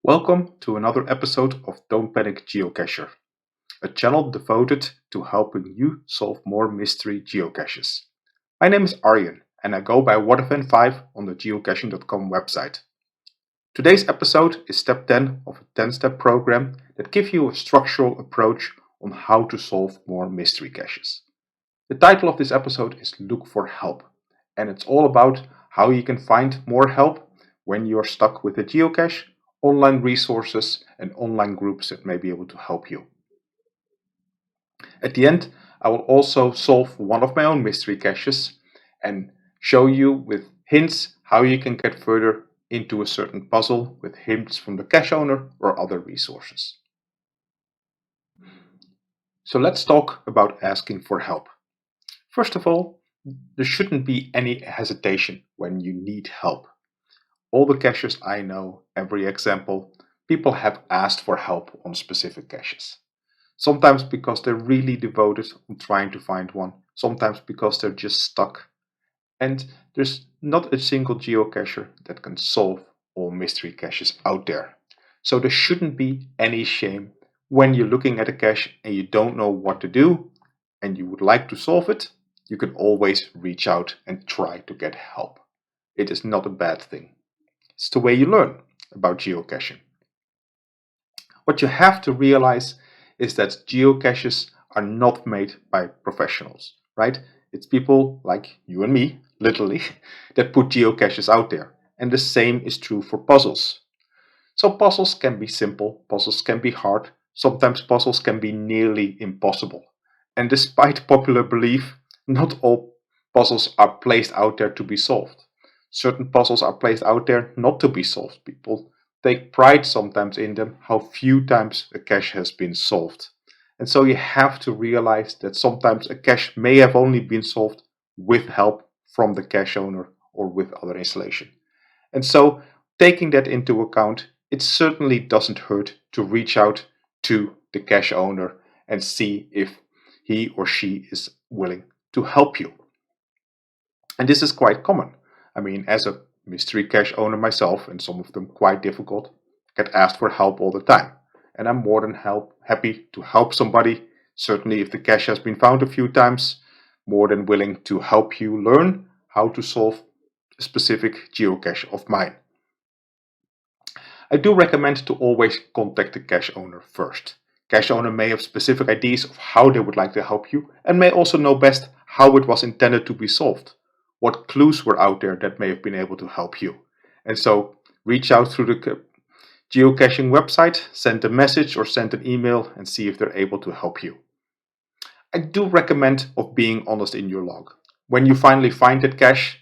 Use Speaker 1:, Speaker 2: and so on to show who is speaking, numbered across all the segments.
Speaker 1: Welcome to another episode of Don't Panic Geocacher, a channel devoted to helping you solve more mystery geocaches. My name is Arjen and I go by WhatIfN5 on the geocaching.com website. Today's episode is step 10 of a 10-step program that gives you a structural approach on how to solve more mystery caches. The title of this episode is Look for Help, and it's all about how you can find more help when you're stuck with a geocache, online resources, and online groups that may be able to help you. At the end, I will also solve one of my own mystery caches and show you with hints how you can get further into a certain puzzle with hints from the cache owner or other resources. So let's talk about asking for help. First of all, there shouldn't be any hesitation when you need help. All the caches I know, every example, people have asked for help on specific caches. Sometimes because they're really devoted on trying to find one, sometimes because they're just stuck. And there's not a single geocacher that can solve all mystery caches out there. So there shouldn't be any shame when you're looking at a cache and you don't know what to do and you would like to solve it. You can always reach out and try to get help. It is not a bad thing. It's the way you learn about geocaching. What you have to realize is that geocaches are not made by professionals, right? It's people like you and me, literally, that put geocaches out there. And the same is true for puzzles. So puzzles can be simple, puzzles can be hard, sometimes puzzles can be nearly impossible. And despite popular belief, not all puzzles are placed out there to be solved. Certain puzzles are placed out there not to be solved. People take pride sometimes in them, how few times a cache has been solved. And so you have to realize that sometimes a cache may have only been solved with help from the cache owner or with other installation. And so taking that into account, it certainly doesn't hurt to reach out to the cache owner and see if he or she is willing to help you. And this is quite common. I mean, as a mystery cache owner myself, and some of them quite difficult, get asked for help all the time. And I'm more than happy to help somebody. Certainly, if the cache has been found a few times, more than willing to help you learn how to solve a specific geocache of mine. I do recommend to always contact the cache owner first. Cache owner may have specific ideas of how they would like to help you and may also know best how it was intended to be solved. What clues were out there that may have been able to help you. And so reach out through the geocaching website, send a message or send an email and see if they're able to help you. I do recommend of being honest in your log. When you finally find that cache,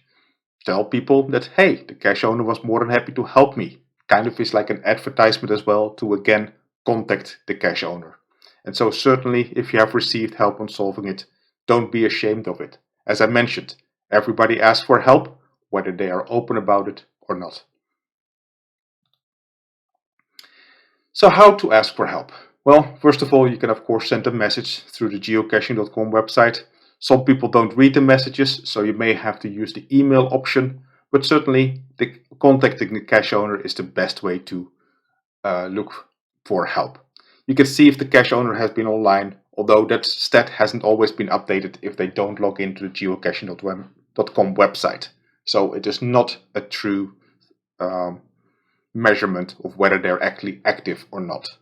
Speaker 1: tell people that, hey, the cache owner was more than happy to help me. Kind of is like an advertisement as well to again contact the cache owner. And so certainly if you have received help on solving it, don't be ashamed of it. As I mentioned, everybody asks for help, whether they are open about it or not. So how to ask for help? Well, first of all, you can of course send a message through the geocaching.com website. Some people don't read the messages, so you may have to use the email option, but certainly contacting the cache owner is the best way to look for help. You can see if the cache owner has been online, although that stat hasn't always been updated if they don't log into the geocaching.com website. So it is not a true measurement of whether they're actually active or not.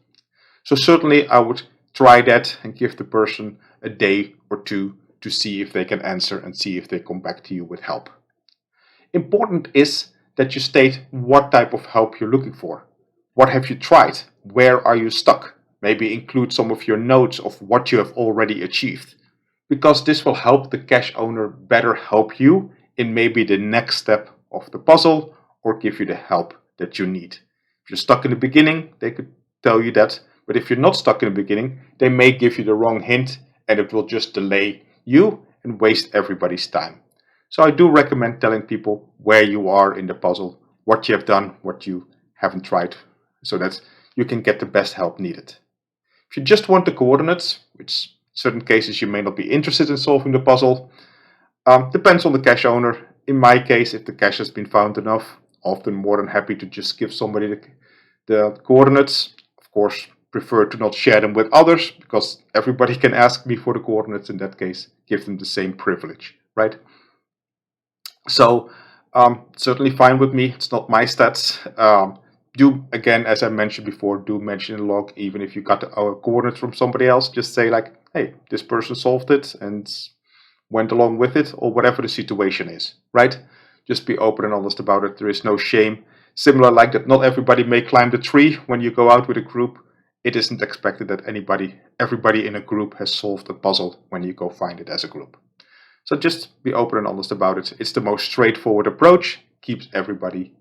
Speaker 1: So certainly I would try that and give the person a day or two to see if they can answer and see if they come back to you with help. Important is that you state what type of help you're looking for. What have you tried? Where are you stuck? Maybe include some of your notes of what you have already achieved, because this will help the cache owner better help you in maybe the next step of the puzzle or give you the help that you need. If you're stuck in the beginning, they could tell you that, but if you're not stuck in the beginning, they may give you the wrong hint and it will just delay you and waste everybody's time. So I do recommend telling people where you are in the puzzle, what you have done, what you haven't tried, so that you can get the best help needed. If you just want the coordinates, which in certain cases you may not be interested in solving the puzzle, depends on the cache owner. In my case, if the cache has been found enough, often more than happy to just give somebody The coordinates, of course, prefer to not share them with others because everybody can ask me for the coordinates in that case. Give them the same privilege, right? So certainly fine with me. It's not my stats. Do, again, as I mentioned before, do mention in log, even if you got the coordinates from somebody else. Just say like, hey, this person solved it and went along with it, or whatever the situation is, right? Just be open and honest about it. There is no shame. Similar like that, not everybody may climb the tree when you go out with a group. It isn't expected that everybody in a group has solved a puzzle when you go find it as a group. So just be open and honest about it. It's the most straightforward approach, keeps everybody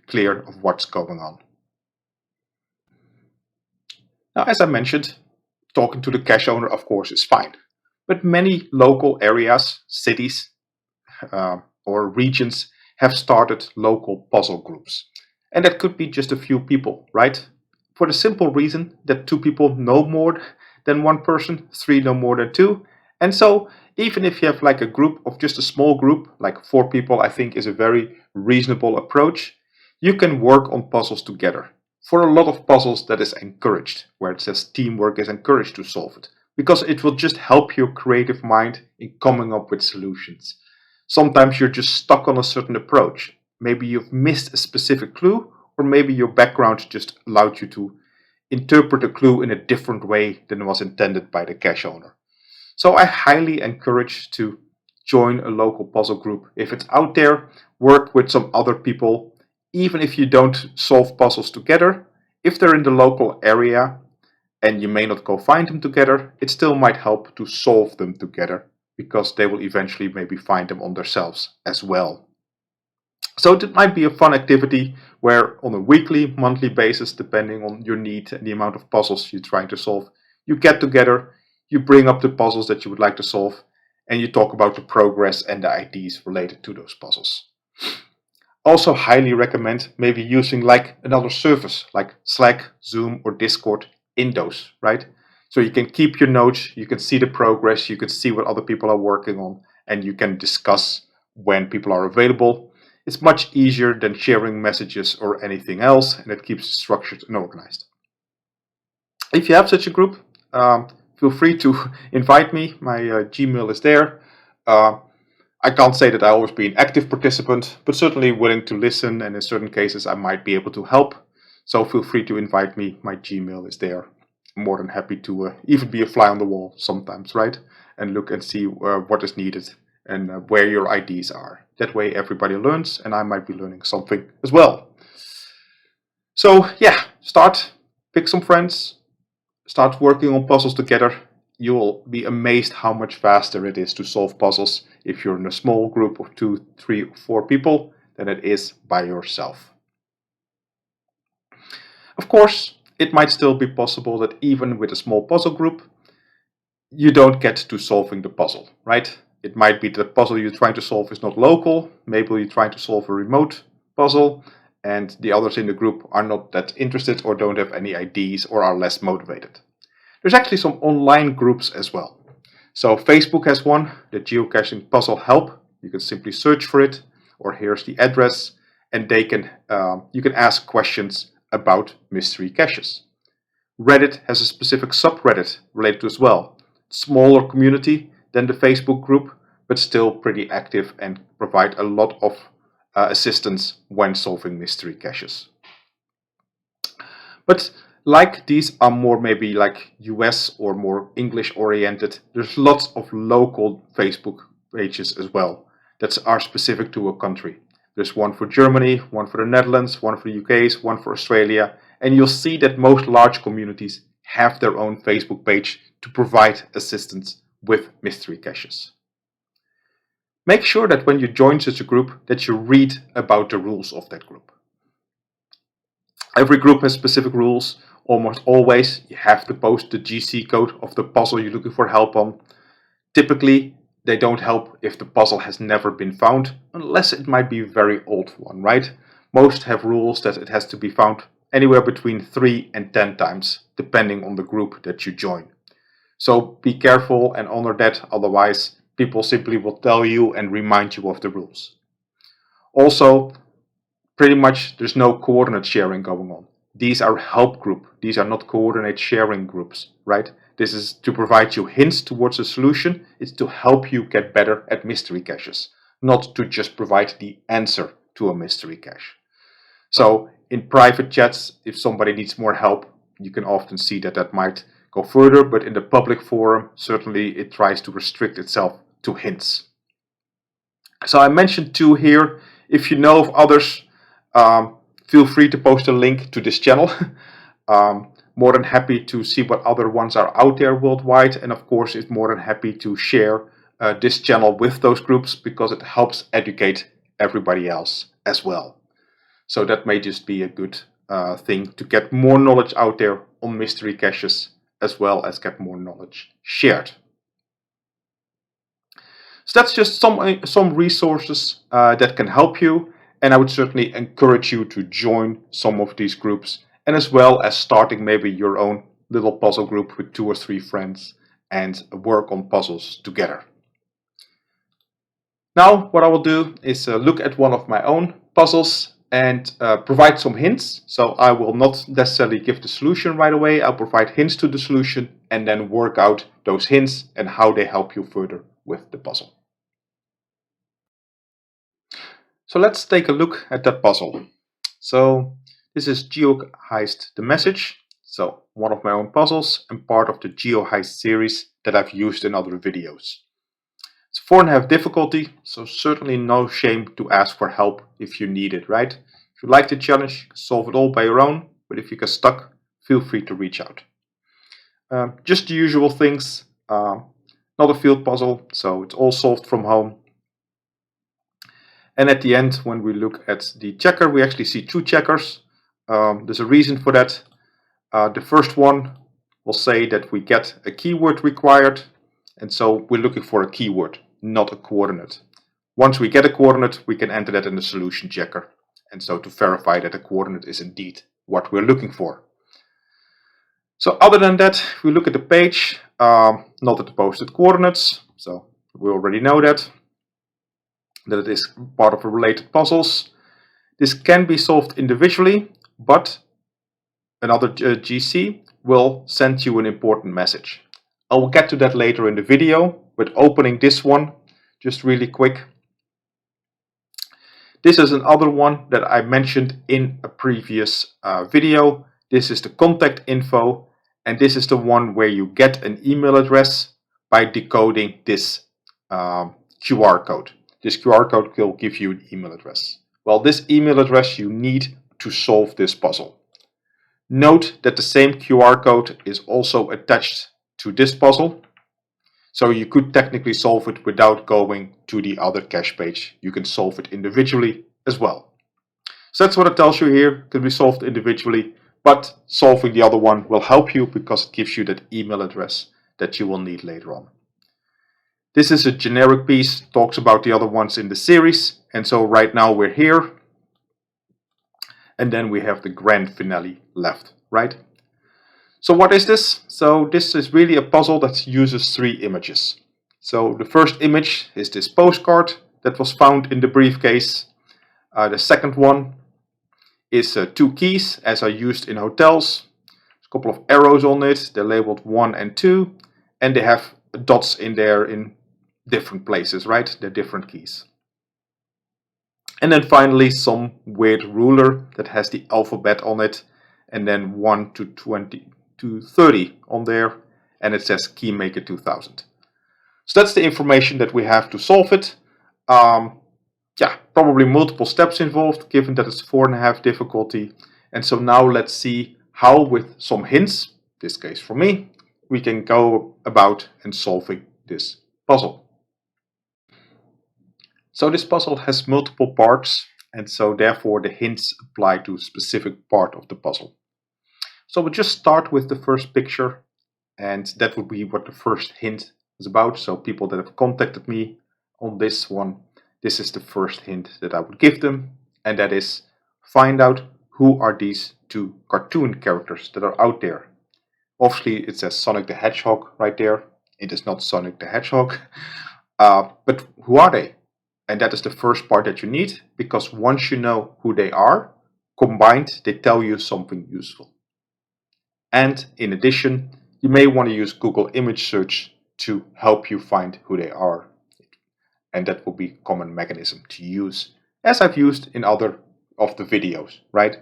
Speaker 1: clear of what's going on. Now, as I mentioned, talking to the cache owner, of course, is fine. But many local areas, cities, or regions have started local puzzle groups. And that could be just a few people, right? For the simple reason that two people know more than one person, three know more than two. And so even if you have like a group of just a small group, like 4 people, I think is a very reasonable approach. You can work on puzzles together. For a lot of puzzles, that is encouraged, where it says teamwork is encouraged to solve it, because it will just help your creative mind in coming up with solutions. Sometimes you're just stuck on a certain approach. Maybe you've missed a specific clue, or maybe your background just allowed you to interpret a clue in a different way than was intended by the cache owner. So I highly encourage to join a local puzzle group. If it's out there, work with some other people. Even if you don't solve puzzles together, if they're in the local area and you may not go find them together, it still might help to solve them together, because they will eventually maybe find them on themselves as well. So it might be a fun activity where on a weekly, monthly basis, depending on your need and the amount of puzzles you're trying to solve, you get together, you bring up the puzzles that you would like to solve, and you talk about the progress and the ideas related to those puzzles. Also highly recommend maybe using like another service like Slack, Zoom, or Discord in those, right? So you can keep your notes, you can see the progress, you can see what other people are working on, and you can discuss when people are available. It's much easier than sharing messages or anything else, and it keeps it structured and organized. If you have such a group, feel free to invite me. My Gmail is there. I can't say that I always be an active participant, but certainly willing to listen, and in certain cases I might be able to help. So feel free to invite me. My Gmail is there. I'm more than happy to even be a fly on the wall sometimes, right? And look and see what is needed and where your ideas are. That way everybody learns, and I might be learning something as well. So yeah, pick some friends, start working on puzzles together. You will be amazed how much faster it is to solve puzzles if you're in a small group of 2, 3, or 4 people than it is by yourself. Of course, it might still be possible that even with a small puzzle group, you don't get to solving the puzzle, right? It might be the puzzle you're trying to solve is not local. Maybe you're trying to solve a remote puzzle, and the others in the group are not that interested or don't have any ideas or are less motivated. There's actually some online groups as well. So Facebook has one, the Geocaching Puzzle Help. You can simply search for it, or here's the address, and you can ask questions about mystery caches. Reddit has a specific subreddit related to as well. Smaller community than the Facebook group, but still pretty active and provide a lot of assistance when solving mystery caches. But like these are more maybe like US or more English oriented, there's lots of local Facebook pages as well that are specific to a country. There's one for Germany, one for the Netherlands, one for the UK, one for Australia, and you'll see that most large communities have their own Facebook page to provide assistance with mystery caches. Make sure that when you join such a group that you read about the rules of that group. Every group has specific rules. Almost always you have to post the GC code of the puzzle you're looking for help on. Typically they don't help if the puzzle has never been found, unless it might be a very old one, right? Most have rules that it has to be found anywhere between 3 and 10 times, depending on the group that you join. So be careful and honor that, otherwise people simply will tell you and remind you of the rules. Also, pretty much there's no coordinate sharing going on. these are help group. These are not coordinate sharing groups, right? This is to provide you hints towards a solution. It's to help you get better at mystery caches, not to just provide the answer to a mystery cache. So in private chats, if somebody needs more help, you can often see that that might go further, but in the public forum, certainly it tries to restrict itself to hints. So I mentioned two here. If you know of others, feel free to post a link to this channel. More than happy to see what other ones are out there worldwide, and of course it's more than happy to share this channel with those groups because it helps educate everybody else as well. So that may just be a good thing to get more knowledge out there on mystery caches, as well as get more knowledge shared. So that's just some resources that can help you, and I would certainly encourage you to join some of these groups, and as well as starting maybe your own little puzzle group with 2 or 3 friends and work on puzzles together. Now what I will do is look at one of my own puzzles and provide some hints. So I will not necessarily give the solution right away. I'll provide hints to the solution and then work out those hints and how they help you further with the puzzle. So let's take a look at that puzzle. So this is Geoheist the Message. So one of my own puzzles and part of the Geoheist series that I've used in other videos. It's 4.5 difficulty, so certainly no shame to ask for help if you need it, right? If you like the challenge, solve it all by your own, but if you get stuck, feel free to reach out. Just the usual things, not a field puzzle, so it's all solved from home. And at the end, when we look at the checker, we actually see 2 checkers. There's a reason for that. The first one will say that we get a keyword required, and so we're looking for a keyword, not a coordinate. Once we get a coordinate, we can enter that in the solution checker, and so to verify that the coordinate is indeed what we're looking for. So other than that, we look at the page, not at the posted coordinates, so we already know that it is part of the related puzzles. This can be solved individually, but another GC will send you an important message. I will get to that later in the video, but opening this one, just really quick. This is another one that I mentioned in a previous video. This is the contact info, and this is the one where you get an email address by decoding this QR code. This QR code will give you an email address. Well, this email address you need to solve this puzzle. Note that the same QR code is also attached to this puzzle. So you could technically solve it without going to the other cache page. You can solve it individually as well. So that's what it tells you here. It can be solved individually, but solving the other one will help you because it gives you that email address that you will need later on. This is a generic piece, talks about the other ones in the series, and so right now we're here. And then we have the grand finale left, right? So what is this? So this is really a puzzle that uses 3 images. So the first image is this postcard that was found in the briefcase. The second one is 2 keys as are used in hotels. There's a couple of arrows on it. They're labeled 1 and 2, and they have dots in there in different places, right? They're different keys. And then finally some weird ruler that has the alphabet on it, and then 1 to 20 to 30 on there, and it says Keymaker 2000. So that's the information that we have to solve it. Yeah, probably multiple steps involved, given that it's 4.5 difficulty. And so now let's see how, with some hints, in this case for me, we can go about and solving this puzzle. So this puzzle has multiple parts, and so therefore the hints apply to a specific part of the puzzle. So we'll just start with the first picture, and that would be what the first hint is about. So people that have contacted me on this one, this is the first hint that I would give them, and that is find out who are these 2 cartoon characters that are out there. Obviously it says Sonic the Hedgehog right there. It is not Sonic the Hedgehog, but who are they? And that is the first part that you need, because once you know who they are, combined, they tell you something useful. And in addition, you may want to use Google image search to help you find who they are. And that will be a common mechanism to use, as I've used in other of the videos, right?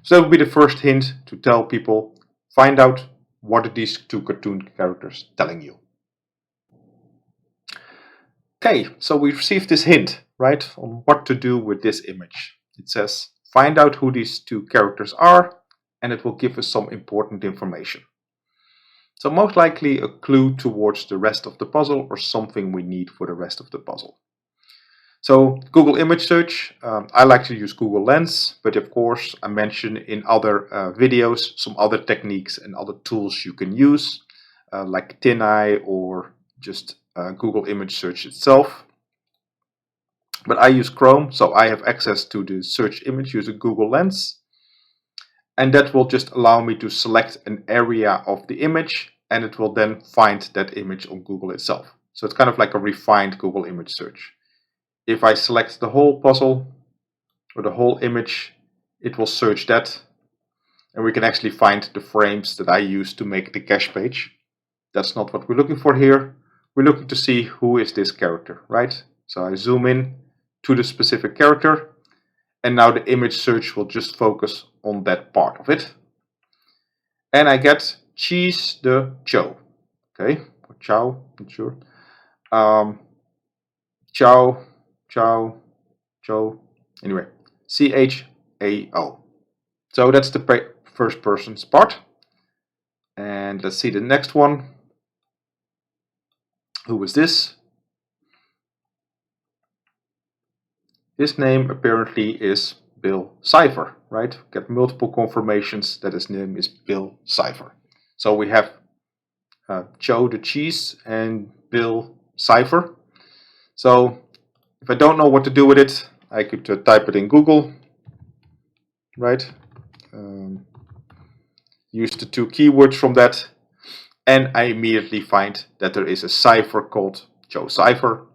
Speaker 1: So that will be the first hint to tell people, find out what are these two cartoon characters telling you. Okay, so we received this hint, right, on what to do with this image. It says, find out who these two characters are, and it will give us some important information. So most likely a clue towards the rest of the puzzle or something we need for the rest of the puzzle. So Google image search, I like to use Google Lens, but of course I mentioned in other videos some other techniques and other tools you can use, like TinEye or just Google image search itself. But I use Chrome, so I have access to the search image using Google Lens. And that will just allow me to select an area of the image, and it will then find that image on Google itself. So it's kind of like a refined Google image search. If I select the whole puzzle or the whole image, it will search that, and we can actually find the frames that I use to make the cache page. That's not what we're looking for here. We're looking to see who is this character, right? So I zoom in to the specific character, and now the image search will just focus on that part of it. And I get Cheese the Chow. Okay, or Chow, not sure. Chow. Anyway, CHAO. So that's the first person's part. And let's see the next one. Who is this? His name apparently is Bill Cipher, right? Get multiple confirmations that his name is Bill Cipher. So we have Joe the Cheese and Bill Cipher. So if I don't know what to do with it, I could type it in Google, right? Use the two keywords from that, and I immediately find that there is a cipher called Joe Cipher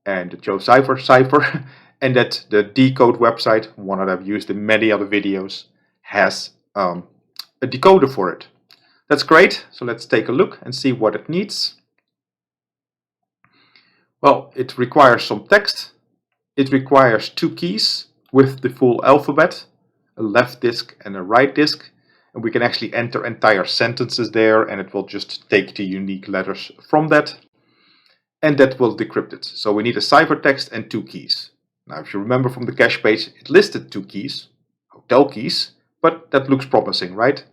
Speaker 1: and the Joe Cipher cipher, and that the Decode website, one that I've used in many other videos, has a decoder for it. That's great, so let's take a look and see what it needs. Well, it requires some text. It requires two keys with the full alphabet, a left disk and a right disk, and we can actually enter entire sentences there, and it will just take the unique letters from that, and that will decrypt it. So we need a ciphertext and two keys. Now, if you remember from the cache page, it listed two keys, hotel keys, but that looks promising, right?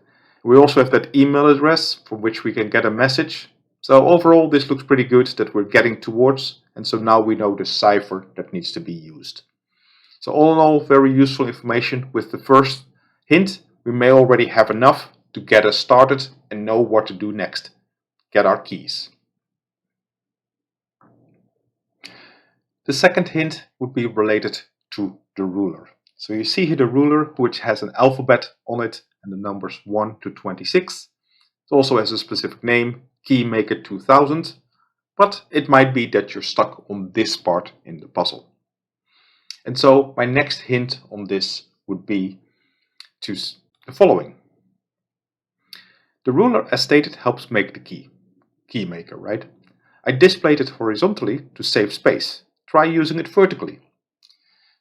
Speaker 1: We also have that email address from which we can get a message. So overall, this looks pretty good that we're getting towards, and so now we know the cipher that needs to be used. So all in all, very useful information. With the first hint, we may already have enough to get us started and know what to do next. Get our keys. The second hint would be related to the ruler. So you see here the ruler, which has an alphabet on it and the numbers 1 to 26. It also has a specific name, Keymaker 2000, but it might be that you're stuck on this part in the puzzle. And so my next hint on this would be to the following. The ruler, as stated, helps make the key maker, right? I displayed it horizontally to save space. Try using it vertically.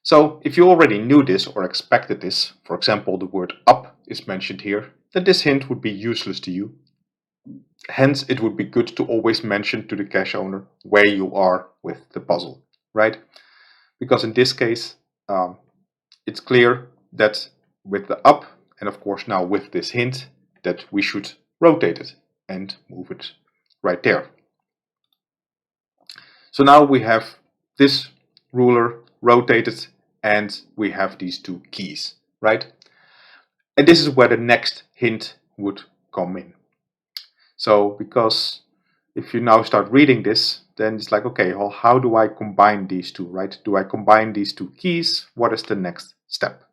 Speaker 1: So if you already knew this or expected this, for example, the word up is mentioned here, then this hint would be useless to you. Hence, it would be good to always mention to the cache owner where you are with the puzzle, right? Because in this case, it's clear that with the up, and of course now with this hint, that we should rotate it and move it right there. So now we have this ruler rotated and we have these two keys, right? And this is where the next hint would come in. So because if you now start reading this, then it's like, okay, well, how do I combine these two, right? Do I combine these two keys? What is the next step?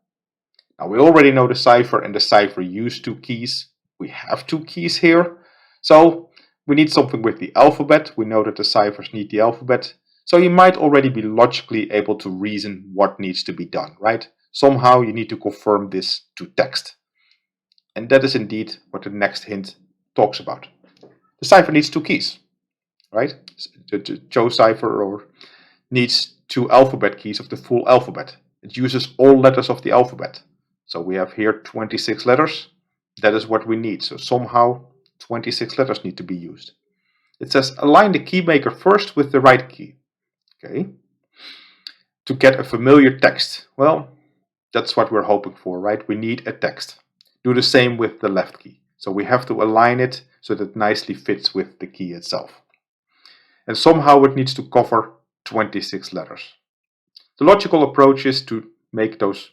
Speaker 1: Now we already know the cipher and the cipher use two keys. We have two keys here. So we need something with the alphabet. We know that the ciphers need the alphabet. So you might already be logically able to reason what needs to be done, right? Somehow you need to confirm this to text. And that is indeed what the next hint talks about. The cipher needs two keys, right? The Joe cipher or needs two alphabet keys of the full alphabet. It uses all letters of the alphabet. So we have here 26 letters. That is what we need. So somehow 26 letters need to be used. It says align the key maker first with the right key. Okay. To get a familiar text. Well, that's what we're hoping for, right? We need a text. Do the same with the left key. So we have to align it so that it nicely fits with the key itself. And somehow it needs to cover 26 letters. The logical approach is to make those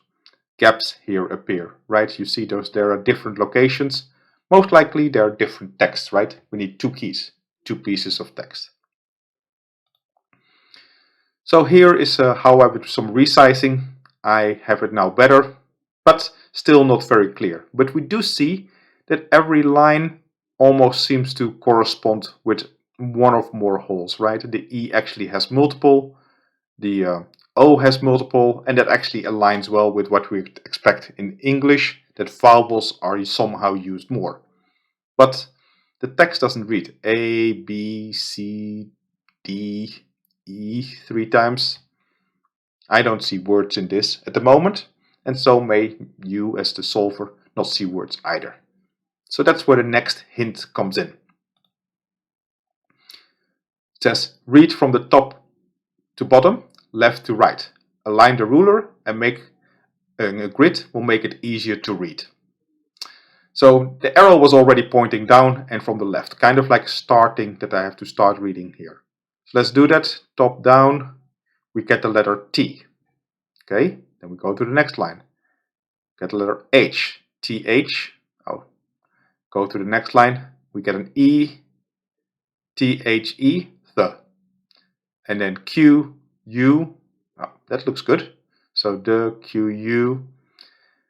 Speaker 1: gaps here appear, right? You see those, there are different locations. Most likely there are different texts, right? We need two keys, two pieces of text. So here is how I would do some resizing. I have it now better, but still not very clear. But we do see that every line almost seems to correspond with one or more holes, right? The E actually has multiple, the O has multiple, and that actually aligns well with what we expect in English, that vowels are somehow used more. But the text doesn't read A, B, C, D, E 3 times. I don't see words in this at the moment, and so may you as the solver not see words either. So that's where the next hint comes in. It says read from the top to bottom, left to right. Align the ruler and make a grid will make it easier to read. So the arrow was already pointing down and from the left, kind of like starting that I have to start reading here. So let's do that. Top down, we get the letter T. Okay, then we go to the next line. Get the letter H, TH. Oh, go to the next line. We get an E, THE, the. And then Q, U. Oh, that looks good. So the Q, U.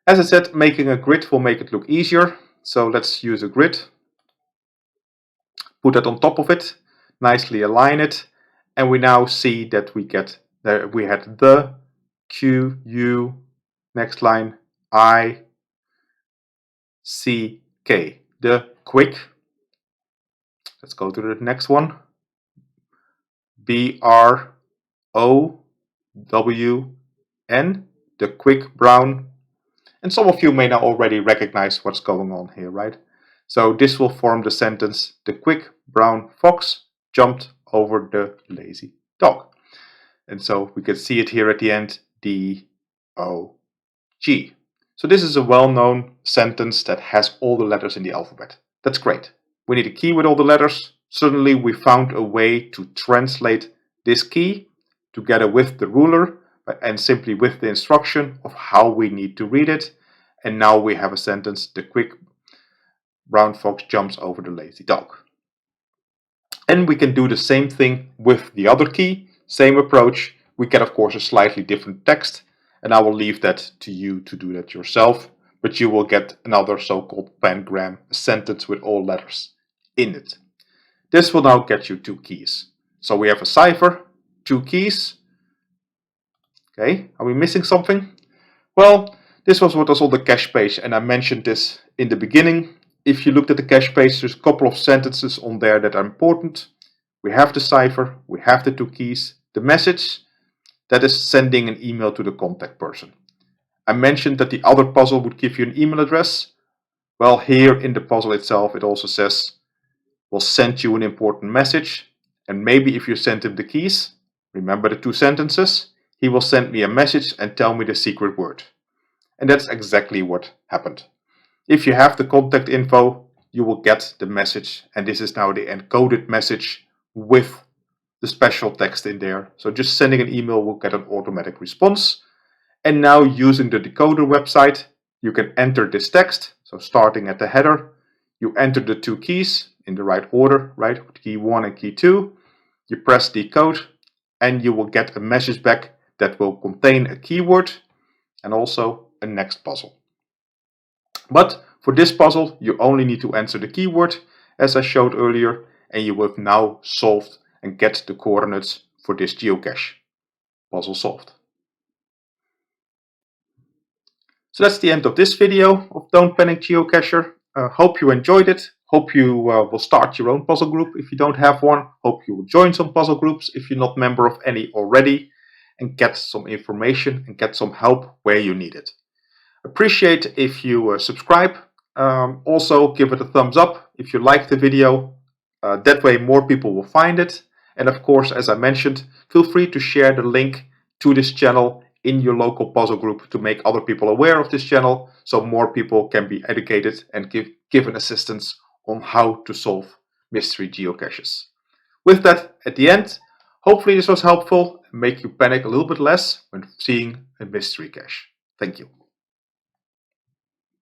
Speaker 1: As I said, making a grid will make it look easier. So let's use a grid. Put that on top of it. Nicely align it. And we now see that we get there. We had the Q, U. Next line, I, C, K. The quick. Let's go to the next one. B, R, O, W, N. The quick brown. And some of you may now already recognize what's going on here, right? So this will form the sentence, the quick brown fox jumped over the lazy dog. And so we can see it here at the end, D, O, G. So this is a well-known sentence that has all the letters in the alphabet. That's great. We need a key with all the letters. Suddenly we found a way to translate this key together with the ruler and simply with the instruction of how we need to read it. And now we have a sentence, the quick brown fox jumps over the lazy dog. And we can do the same thing with the other key, same approach. We get of course a slightly different text, and I will leave that to you to do that yourself, but you will get another so-called pangram, a sentence with all letters in it. This will now get you two keys. So we have a cipher, two keys. Okay, are we missing something? Well, this was what was on the cache page, and I mentioned this in the beginning. If you looked at the cache page, there's a couple of sentences on there that are important. We have the cipher, we have the two keys, the message, that is sending an email to the contact person. I mentioned that the other puzzle would give you an email address. Well, here in the puzzle itself, it also says, we'll send you an important message. And maybe if you send him the keys, remember the two sentences, he will send me a message and tell me the secret word. And that's exactly what happened. If you have the contact info, you will get the message. And this is now the encoded message with the special text in there. So just sending an email will get an automatic response. And now using the decoder website, you can enter this text. So starting at the header, you enter the two keys in the right order, right? Key 1 and key 2. You press decode and you will get a message back that will contain a keyword and also a next puzzle. But for this puzzle, you only need to answer the keyword as I showed earlier, and you have now solved and get the coordinates for this geocache. Puzzle solved. So that's the end of this video of Don't Panic Geocacher. Hope you enjoyed it. Hope you will start your own puzzle group if you don't have one. Hope you will join some puzzle groups if you're not a member of any already, and get some information and get some help where you need it. Appreciate if you subscribe. Also give it a thumbs up if you like the video. That way more people will find it. And of course, as I mentioned, feel free to share the link to this channel in your local puzzle group to make other people aware of this channel, so more people can be educated and given assistance on how to solve mystery geocaches. With that, at the end, hopefully this was helpful and make you panic a little bit less when seeing a mystery cache. Thank you.